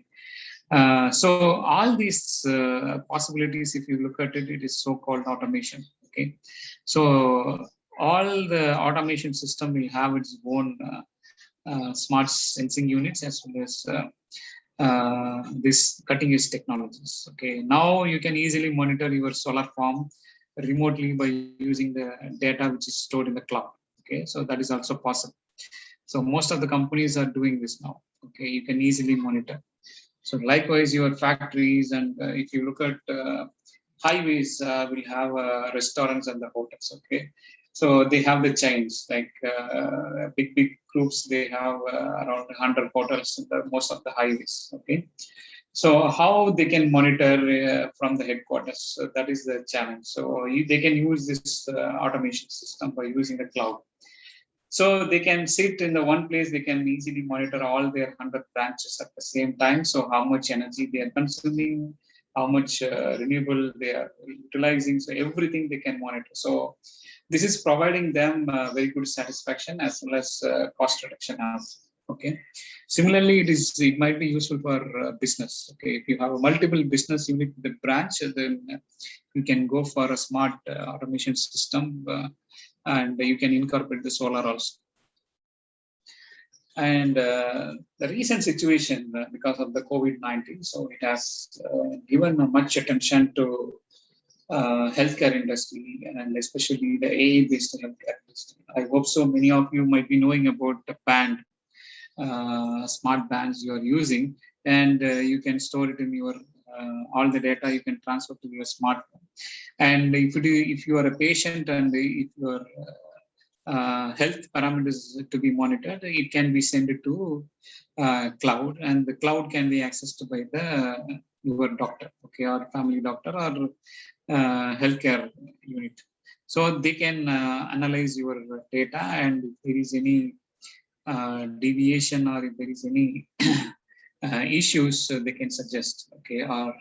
so all these possibilities, if you look at it, it is so-called automation. Okay, so all the automation system will have its own smart sensing units, as well as this cutting edge technologies. Okay, now you can easily monitor your solar farm remotely by using the data which is stored in the cloud. Okay, so that is also possible. So most of the companies are doing this now. Okay, you can easily monitor. So likewise, your factories, and if you look at highways, will have restaurants and the hotels. Okay, so they have the chains like big groups. They have around 100 hotels in most of the highways. Okay, so how they can monitor from the headquarters? So that is the challenge. So they can use this automation system by using the cloud. So they can sit in the one place, they can easily monitor all their 100 branches at the same time. So how much energy they are consuming, how much renewable they are utilizing. So everything they can monitor. So this is providing them very good satisfaction as well as cost reduction. Okay. Similarly, it might be useful for business. Okay. If you have a multiple business unit in the branch, then you can go for a smart automation system. And you can incorporate the solar also. And the recent situation because of the COVID-19, so it has given much attention to healthcare industry, and especially the AI-based healthcare industry. I hope so many of you might be knowing about the band, smart bands you are using, and you can store it in your all the data you can transfer to your smartphone. And if you are a patient, and if your health parameters to be monitored, it can be sent to cloud, and the cloud can be accessed by your doctor, okay, or family doctor, or healthcare unit. So they can analyze your data, and if there is any deviation, or if there is any issues, they can suggest, okay, or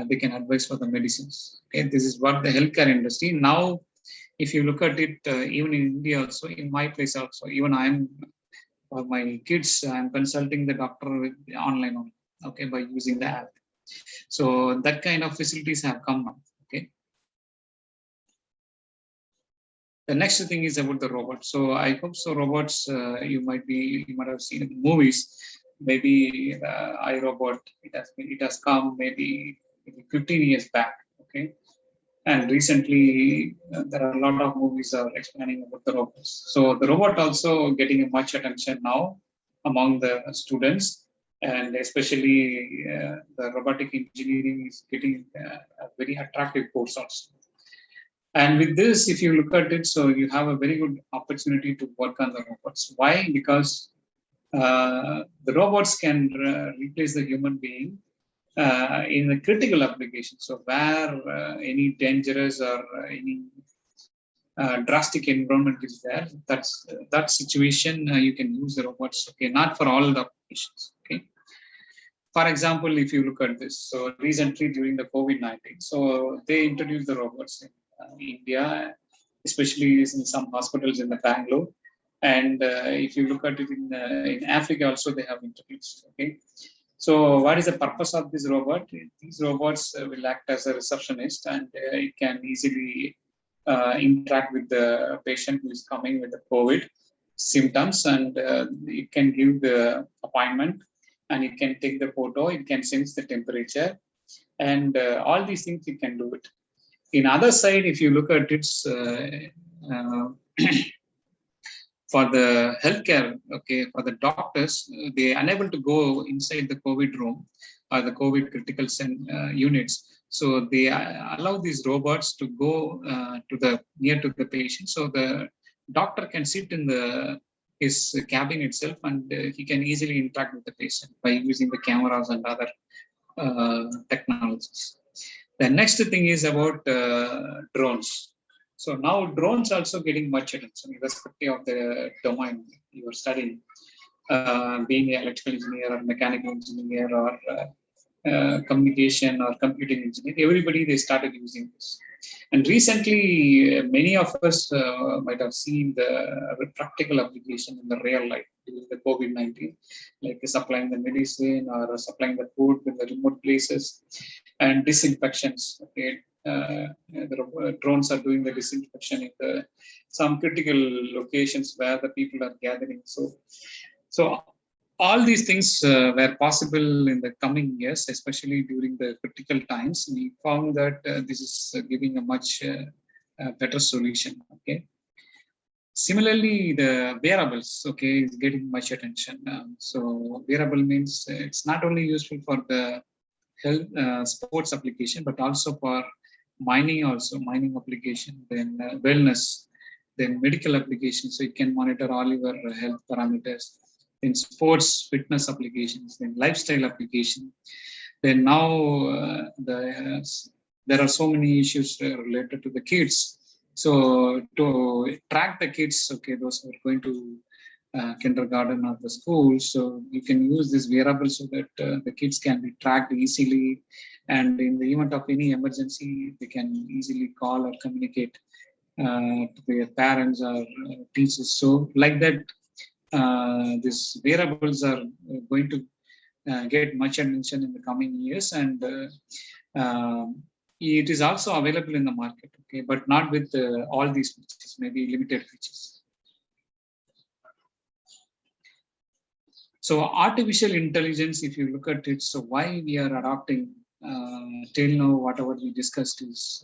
they can advise for the medicines. Okay, this is what the healthcare industry now. If you look at it, even in India also, in my place also, even I'm for my kids, I'm consulting the doctor with online only, okay, by using the app. So that kind of facilities have come up. Okay. The next thing is about the robots. So I hope so. Robots, you might have seen in movies. Maybe iRobot. It has come maybe 15 years back. Okay. And recently, there are a lot of movies are explaining about the robots. So the robot also getting much attention now among the students, and especially the robotic engineering is getting a very attractive course also. And with this, if you look at it, so you have a very good opportunity to work on the robots. Why? Because the robots can replace the human being in a critical application. So where any dangerous or any drastic environment is there, that situation you can use the robots. Okay, not for all the applications. Okay. For example, if you look at this, so recently during the COVID-19, so they introduced the robots in India, especially in some hospitals in the Bangalore. And if you look at it in Africa also, they have introduced. Okay. So what is the purpose of this robot? These robots will act as a receptionist, and it can easily interact with the patient who is coming with the COVID symptoms, and it can give the appointment, and it can take the photo, it can sense the temperature, and all these things it can do it. In other side, if you look at it, for the healthcare, okay, for the doctors, they are unable to go inside the COVID room or the COVID critical units. So they allow these robots to go near to the patient. So the doctor can sit in his cabin itself, and he can easily interact with the patient by using the cameras and other technologies. The next thing is about drones. So now drones also getting much attention irrespective of the domain you are studying. being an electrical engineer or mechanical engineer or communication or computing engineer, everybody they started using this. And recently, many of us might have seen the practical application in the real life during the COVID-19, like supplying the medicine or supplying the food in the remote places and disinfections. Okay, the drones are doing the disinfection in some critical locations where the people are gathering. So all these things were possible in the coming years, especially during the critical times. We found that this is giving a much better solution. Okay. Similarly, the wearables, okay, is getting much attention. So wearable means it's not only useful for the health sports application, but also for mining application, then wellness, then medical applications. So you can monitor all your health parameters. In sports fitness applications, then lifestyle application. Then now there are so many issues related to the kids. So to track the kids, okay, those who are going to kindergarten or the school, so you can use this wearable so that the kids can be tracked easily, and in the event of any emergency, they can easily call or communicate to their parents or teachers. So like that, these wearables are going to get much attention in the coming years, and it is also available in the market, okay, but not with all these features, maybe limited features. So artificial intelligence, if you look at it, so why we are adopting till now, whatever we discussed is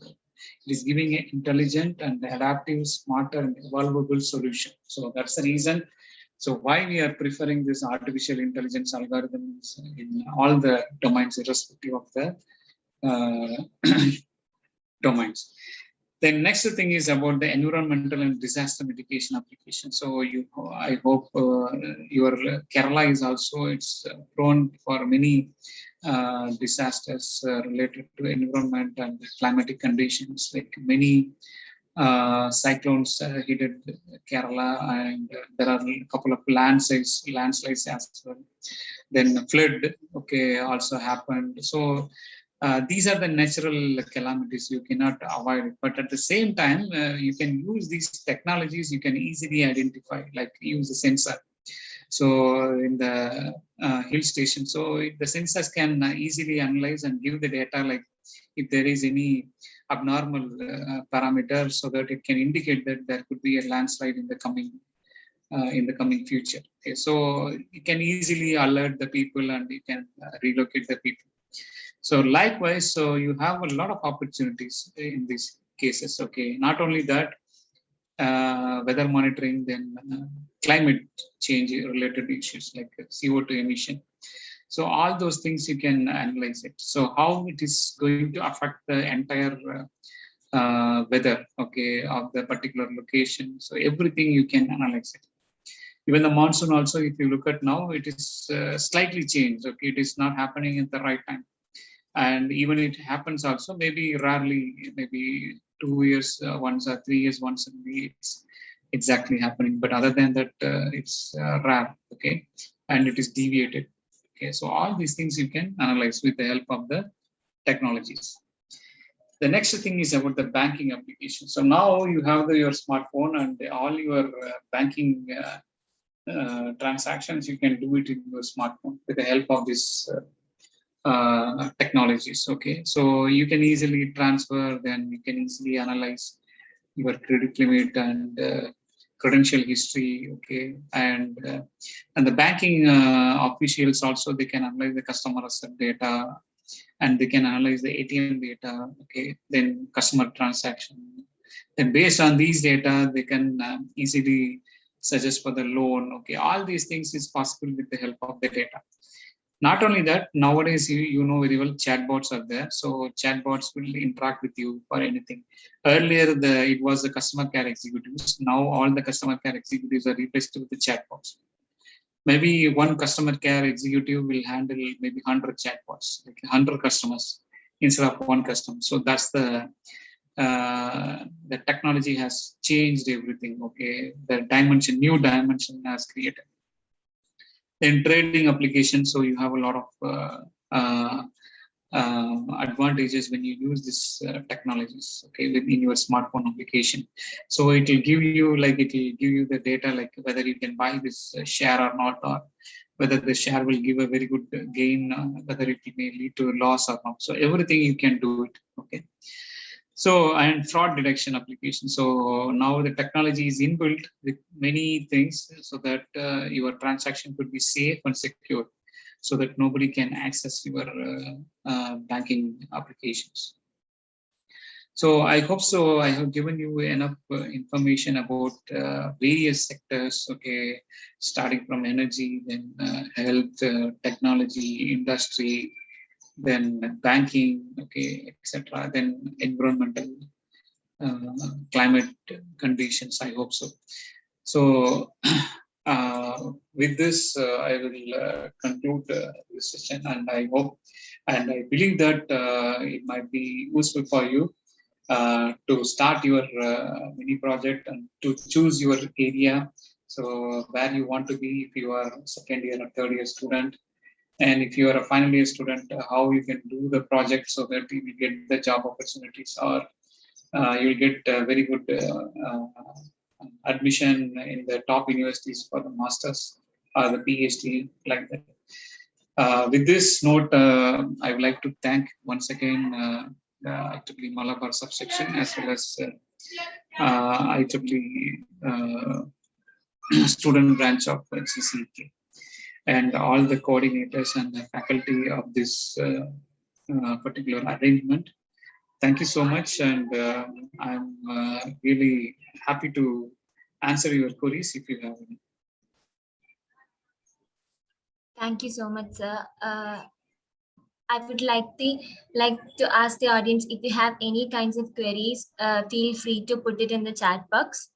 it is giving an intelligent and adaptive, smarter and evolvable solution. So that's the reason. So why we are preferring this artificial intelligence algorithms in all the domains, irrespective of the domains. The next thing is about the environmental and disaster mitigation application. So I hope your Kerala is also prone for many disasters related to environment and climatic conditions, like many cyclones hit Kerala, and there are a couple of landslides as well. Then flood, okay, also happened. So these are the natural calamities, you cannot avoid it. But at the same time, you can use these technologies, you can easily identify, like use a sensor. So in the hill station, so the sensors can easily analyze and give the data, like if there is any abnormal parameter, so that it can indicate that there could be a landslide in the coming future. Okay, so you can easily alert the people and you can relocate the people. So likewise, so you have a lot of opportunities in these cases. Okay, not only that, weather monitoring, then climate change related issues like CO2 emission. So all those things you can analyze it. So how it is going to affect the entire weather, okay, of the particular location. So everything you can analyze it. Even the monsoon also, if you look at now, it is slightly changed. Okay, it is not happening at the right time. And even it happens also, maybe rarely, maybe 2 years once or 3 years once, it's exactly happening. But other than that, it's rare, okay, and it is deviated. Okay, so all these things you can analyze with the help of the technologies. The next thing is about the banking application. So now you have your smartphone, and all your banking transactions, you can do it in your smartphone with the help of this technologies. Okay, so you can easily transfer, then you can easily analyze your credit limit and credential history. Okay, and the banking officials also, they can analyze the customer asset data, and they can analyze the ATM data. Okay, then customer transaction. Then based on these data, they can easily suggest for the loan. Okay, all these things is possible with the help of the data. Not only that, nowadays, you know very well, chatbots are there. So chatbots will interact with you for anything. Earlier, it was the customer care executives. Now all the customer care executives are replaced with the chatbots. Maybe one customer care executive will handle maybe 100 chatbots, like 100 customers instead of one customer. So that's the technology has changed everything. Okay, the new dimension has created. Then trading application. So you have a lot of advantages when you use this technologies, okay, within your smartphone application. So it will give you the data, like whether you can buy this share or not, or whether the share will give a very good gain, whether it may lead to loss or not. So everything you can do it, okay. So, and fraud detection application. So now the technology is inbuilt with many things, so that your transaction could be safe and secure, so that nobody can access your banking applications. So I hope so. I have given you enough information about various sectors, okay, starting from energy, then health, technology, industry, then banking, okay, etc. Then environmental, climate conditions. I hope so. So with this, I will conclude this session, and I hope and I believe that it might be useful for you to start your mini project and to choose your area. So where you want to be, if you are second year or third year student, and if you are a final year student, how you can do the project so that you will get the job opportunities, or you will get very good admission in the top universities for the masters or the PhD, like that. With this note, I would like to thank once again IEEE Malabar subsection, as well as IEEE student branch of GCEK, and all the coordinators and the faculty of this particular arrangement. Thank you so much, and I'm really happy to answer your queries if you have any. Thank you so much, sir. I would like to ask the audience, if you have any kinds of queries, feel free to put it in the chat box.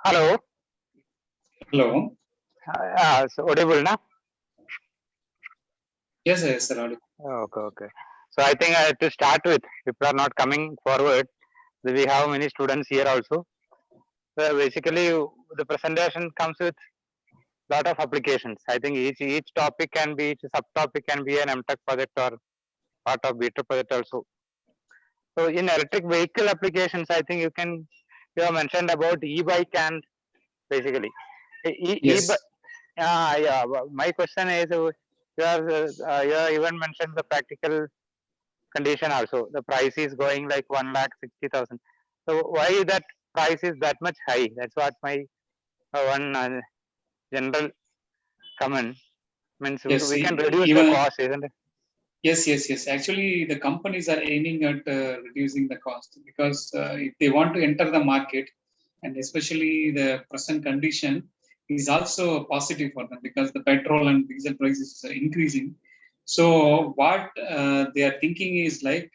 Hello. Hello. So audible now? Yes, yes, sir. Audible. Okay. So I think I have to start with, people are not coming forward. We have many students here also. So basically, the presentation comes with lot of applications. I think each topic can be, each subtopic can be an MTech project or part of BTech project also. So in electric vehicle applications, I think you have mentioned about e-bike and basically Yes. yeah. My question is, you have even mentioned the practical condition also. The price is going like 1,60,000. So why that price is that much high? That's what my one general comment means. Yes, We can reduce even, the cost, isn't it? Yes. Actually, the companies are aiming at reducing the cost, because if they want to enter the market, and especially the present condition is also positive for them, because the petrol and diesel price is increasing. So what they are thinking is like,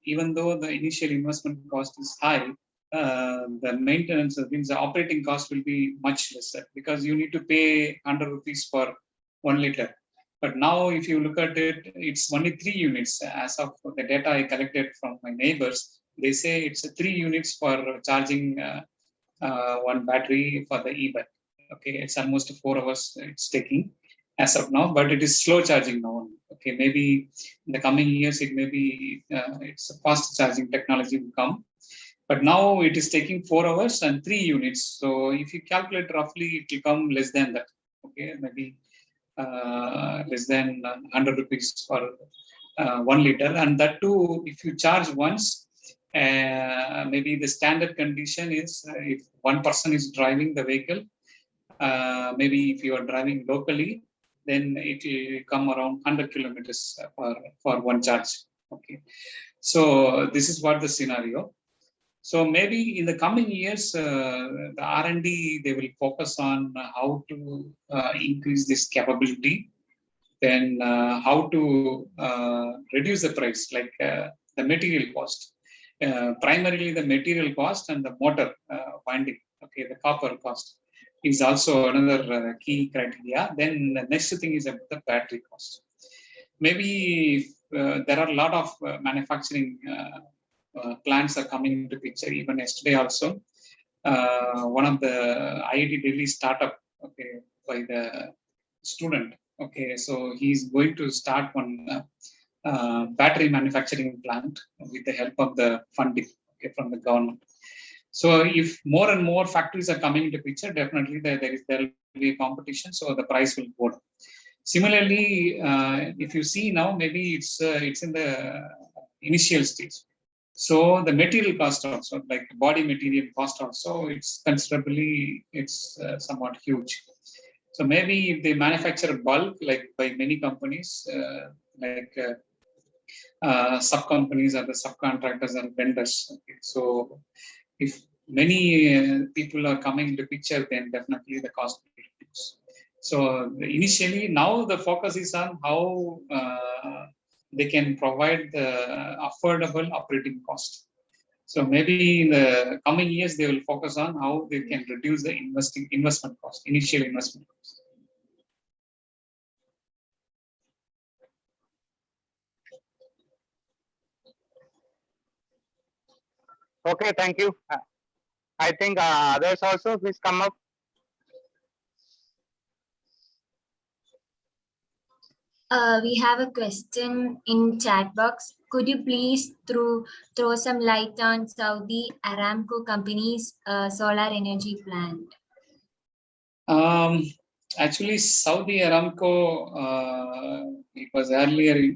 even though the initial investment cost is high, the maintenance, means the operating cost will be much lesser, because you need to pay 100 rupees for 1 liter. But now, if you look at it, it's only 3 units. As of the data I collected from my neighbors, they say it's 3 units for charging one battery for the e-bike. Okay, it's almost 4 hours it's taking as of now, but it is slow charging now. Okay, maybe in the coming years, it may be it's a fast charging technology will come. But now it is taking 4 hours and 3 units. So if you calculate roughly, it will come less than that. Okay, maybe less than 100 rupees for 1 liter. And that too, if you charge once, maybe the standard condition is if one person is driving the vehicle, maybe if you are driving locally, then it will come around 100 kilometers for one charge. Okay. So this is what the scenario. So maybe in the coming years, the R&D, they will focus on how to increase this capability, then how to reduce the price, like the material cost. Primarily the material cost and the motor winding, okay, the copper cost is also another key criteria. Then the next thing is about the battery cost. Maybe there are a lot of manufacturing plants are coming into picture. Even yesterday also, one of the IIT Delhi startup, okay, by the student, okay, so he's going to start one battery manufacturing plant with the help of the funding, okay, from the government. So if more and more factories are coming into picture, definitely there will be a competition, so the price will go down. Similarly, if you see now, maybe it's in the initial stage. So the material cost also, like body material cost also, it's considerably, it's somewhat huge. So maybe if they manufacture bulk, like by many companies, sub companies or the subcontractors or vendors. Okay. So if many people are coming into picture, then definitely the cost will reduce. So initially, now the focus is on how they can provide the affordable operating cost. So maybe in the coming years, they will focus on how they can reduce the investment cost, initial investment cost. Okay, thank you. I think others also, please come up. We have a question in chat box. Could you please throw some light on Saudi Aramco company's solar energy plant? Actually, Saudi Aramco, it was earlier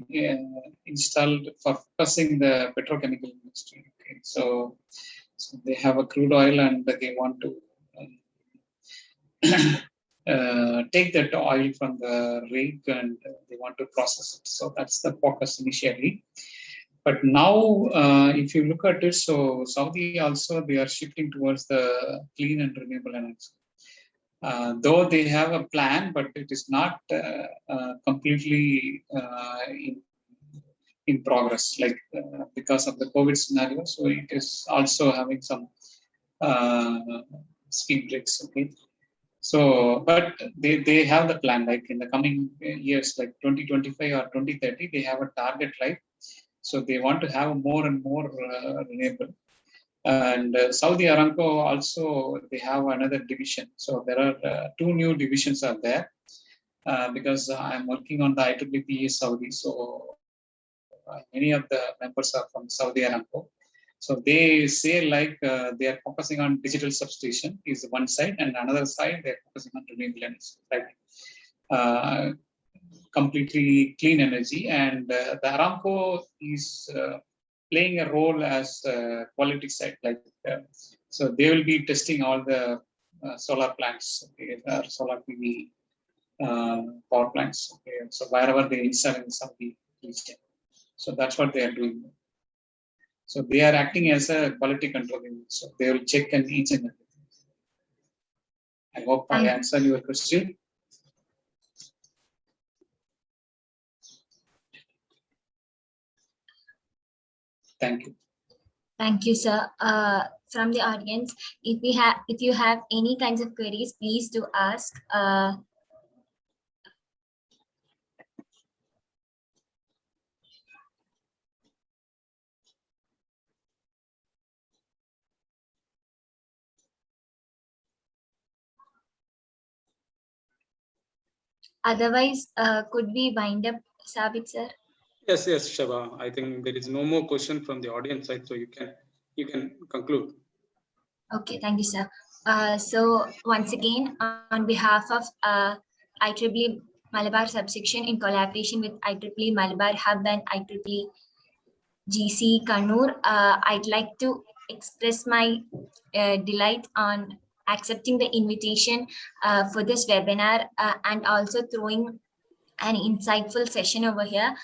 installed for focusing the petrochemical industry. Okay. So they have a crude oil and they want to take that oil from the rig and they want to process it. So that's the focus initially. But now, if you look at it, so Saudi also, they are shifting towards the clean and renewable energy. Though they have a plan, but it is not completely in progress, like because of the COVID scenario. So it is also having some speed breaks. Okay. So, but they have the plan, like in the coming years, like 2025 or 2030, they have a target, right? So they want to have more and more renewable. And Saudi Aramco also, they have another division. So there are two new divisions are there because I'm working on the IEEE Saudi. So many of the members are from Saudi Aramco. So they say like they are focusing on digital substation is one side, and another side they're focusing on renewable energy, right? Completely clean energy, and the Aramco is playing a role as quality side, like so they will be testing all the solar plants, okay, solar PV power plants. Okay, so wherever they install in some region, so that's what they are doing. So they are acting as a quality control unit. So they will check and each and everything. I hope I answered your question. Thank you. Thank you, sir. From the audience, if you have any kinds of queries, please do ask. Otherwise, could we wind up, Sabit sir? Yes, Shava. I think there is no more question from the audience side, so you can conclude. Okay, thank you, sir. So once again, on behalf of IEEE Malabar subsection in collaboration with IEEE Malabar Hub and IEEE GC Kannur, I'd like to express my delight on accepting the invitation for this webinar and also throwing an insightful session over here.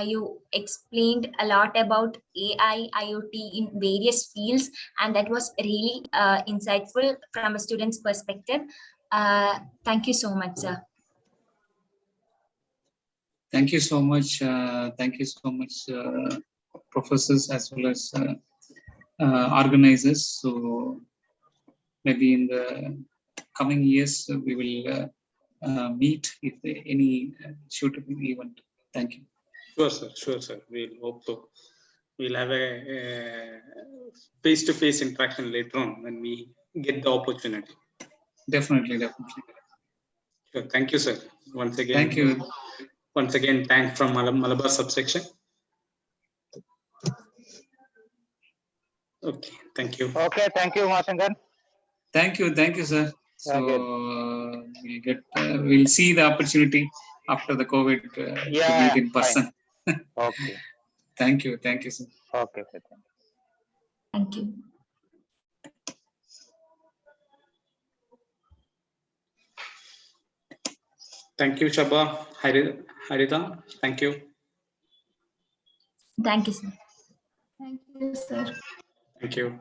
You explained a lot about AI, IoT in various fields, and that was really insightful from a student's perspective. Thank you so much, sir. Thank you so much. Thank you so much, professors as well as organizers. So maybe in the coming years we will meet if any suitable event. Thank you. Sure, sir. Sure, sir. We'll hope so. We'll have a face-to-face interaction later on when we get the opportunity. Definitely, definitely. Sure. Thank you, sir. Once again. Thank you. Once again, thanks from Malabar subsection. Okay. Thank you. Okay, thank you, Masangan. Thank you, sir. So we'll see the opportunity after the COVID to meet in person. Okay. Thank you, sir. Okay, sir. Thank you. Thank you, Shaba. Harita, thank you. Thank you, sir. Thank you, sir. Thank you.